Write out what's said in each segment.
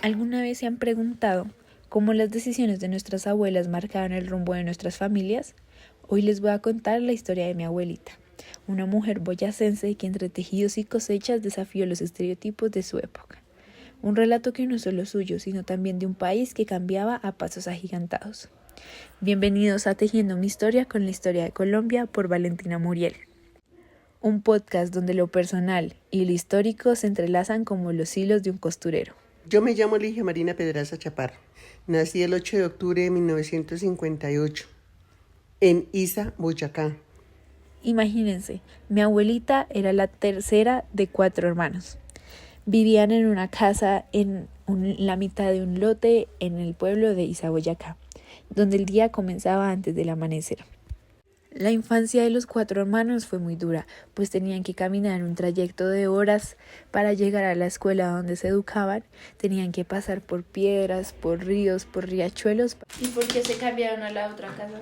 ¿Alguna vez se han preguntado cómo las decisiones de nuestras abuelas marcaron el rumbo de nuestras familias? Hoy les voy a contar la historia de mi abuelita, una mujer boyacense que entre tejidos y cosechas desafió los estereotipos de su época. Un relato que no es solo suyo, sino también de un país que cambiaba a pasos agigantados. Bienvenidos a Tejiendo mi historia con la historia de Colombia por Valentina Muriel. Un podcast donde lo personal y lo histórico se entrelazan como los hilos de un costurero. Yo me llamo Ligia Marina Pedraza Chaparro. Nací el 8 de octubre de 1958 en Isa, Boyacá. Imagínense, mi abuelita era la tercera de 4 hermanos. Vivían en una casa en la mitad de un lote en el pueblo de Isa, Boyacá, donde el día comenzaba antes del amanecer. La infancia de los 4 hermanos fue muy dura, pues tenían que caminar un trayecto de horas para llegar a la escuela donde se educaban, tenían que pasar por piedras, por ríos, por riachuelos. ¿Y por qué se cambiaron a la otra casa?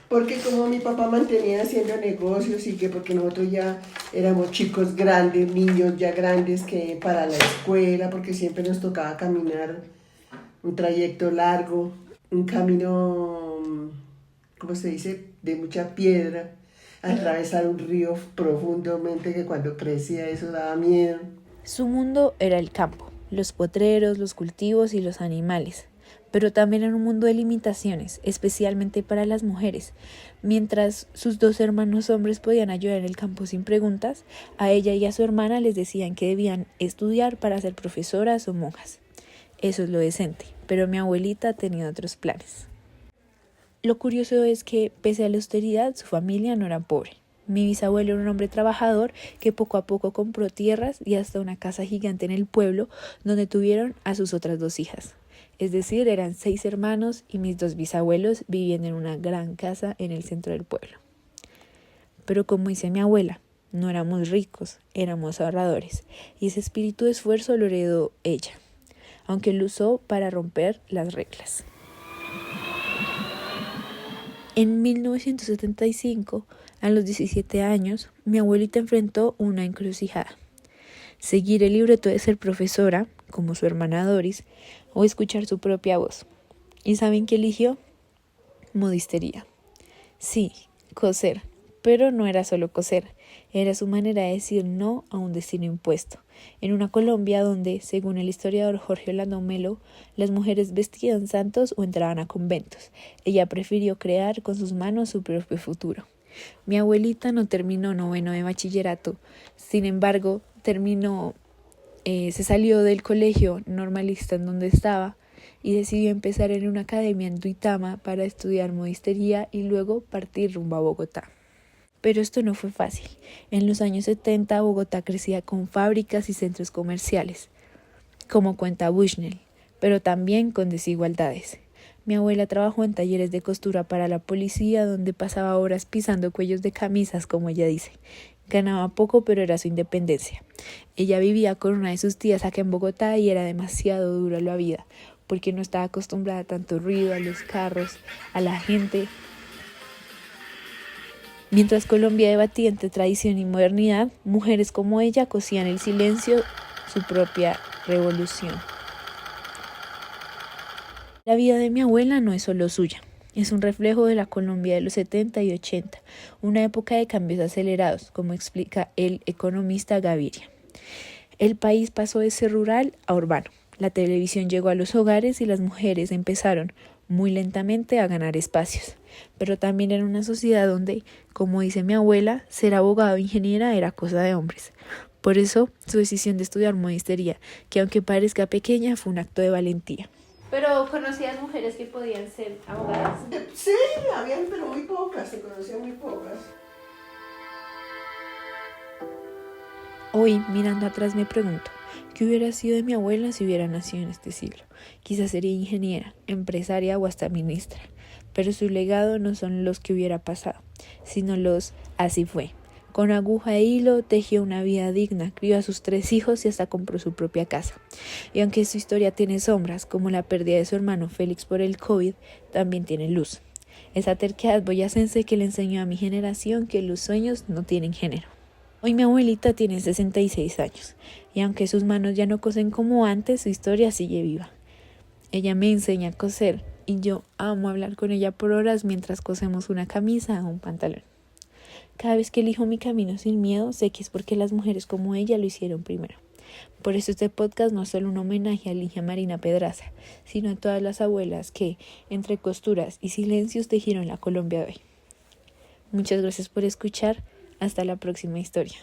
Porque como mi papá mantenía haciendo negocios y que porque nosotros ya éramos chicos grandes, niños ya grandes que para la escuela, porque siempre nos tocaba caminar un trayecto largo, un camino, ¿cómo se dice?, de mucha piedra, atravesar un río profundamente que cuando crecía eso daba miedo. Su mundo era el campo, los potreros, los cultivos y los animales, pero también era un mundo de limitaciones, especialmente para las mujeres. Mientras sus 2 hermanos hombres podían ayudar en el campo sin preguntas, a ella y a su hermana les decían que debían estudiar para ser profesoras o monjas. Eso es lo decente, pero mi abuelita tenía otros planes. Lo curioso es que, pese a la austeridad, su familia no era pobre. Mi bisabuelo era un hombre trabajador que poco a poco compró tierras y hasta una casa gigante en el pueblo donde tuvieron a sus otras 2 hijas. Es decir, eran 6 hermanos y mis 2 bisabuelos vivían en una gran casa en el centro del pueblo. Pero como dice mi abuela, no éramos ricos, éramos ahorradores, y ese espíritu de esfuerzo lo heredó ella, aunque lo usó para romper las reglas. En 1975, a los 17 años, mi abuelita enfrentó una encrucijada: seguir el libreto de ser profesora, como su hermana Doris, o escuchar su propia voz. ¿Y saben qué eligió? Modistería. Sí, coser, pero no era solo coser, era su manera de decir no a un destino impuesto, en una Colombia donde, según el historiador Jorge Orlando Melo, las mujeres vestían santos o entraban a conventos. Ella prefirió crear con sus manos su propio futuro. Mi abuelita no terminó 9º de bachillerato, sin embargo, se salió del colegio normalista en donde estaba y decidió empezar en una academia en Duitama para estudiar modistería y luego partir rumbo a Bogotá. Pero esto no fue fácil. En los años 70 Bogotá crecía con fábricas y centros comerciales, como cuenta Bushnell, pero también con desigualdades. Mi abuela trabajó en talleres de costura para la policía, donde pasaba horas pisando cuellos de camisas, como ella dice. Ganaba poco, pero era su independencia. Ella vivía con una de sus tías acá en Bogotá y era demasiado dura la vida, porque no estaba acostumbrada a tanto ruido, a los carros, a la gente. Mientras Colombia debatía entre tradición y modernidad, mujeres como ella cosían el silencio su propia revolución. La vida de mi abuela no es solo suya, es un reflejo de la Colombia de los 70 y 80, una época de cambios acelerados, como explica el economista Gaviria. El país pasó de ser rural a urbano, la televisión llegó a los hogares y las mujeres empezaron, muy lentamente, a ganar espacios, pero también era una sociedad donde, como dice mi abuela, ser abogado o ingeniera era cosa de hombres. Por eso, su decisión de estudiar modistería, que aunque parezca pequeña, fue un acto de valentía. Pero conocías mujeres que podían ser abogadas. Sí, habían, pero muy pocas, se conocían muy pocas. Hoy, mirando atrás, me pregunto, ¿qué hubiera sido de mi abuela si hubiera nacido en este siglo? Quizás sería ingeniera, empresaria o hasta ministra, pero su legado no son los que hubiera pasado, sino los así fue. Con aguja e hilo tejió una vida digna, crió a sus 3 hijos y hasta compró su propia casa. Y aunque su historia tiene sombras, como la pérdida de su hermano Félix por el COVID, también tiene luz. Esa terquedad boyacense que le enseñó a mi generación que los sueños no tienen género. Hoy mi abuelita tiene 66 años, y aunque sus manos ya no cosen como antes, su historia sigue viva. Ella me enseña a coser y yo amo hablar con ella por horas mientras cosemos una camisa o un pantalón. Cada vez que elijo mi camino sin miedo, sé que es porque las mujeres como ella lo hicieron primero. Por eso este podcast no es solo un homenaje a Ligia Marina Pedraza, sino a todas las abuelas que, entre costuras y silencios, tejieron la Colombia de hoy. Muchas gracias por escuchar. Hasta la próxima historia.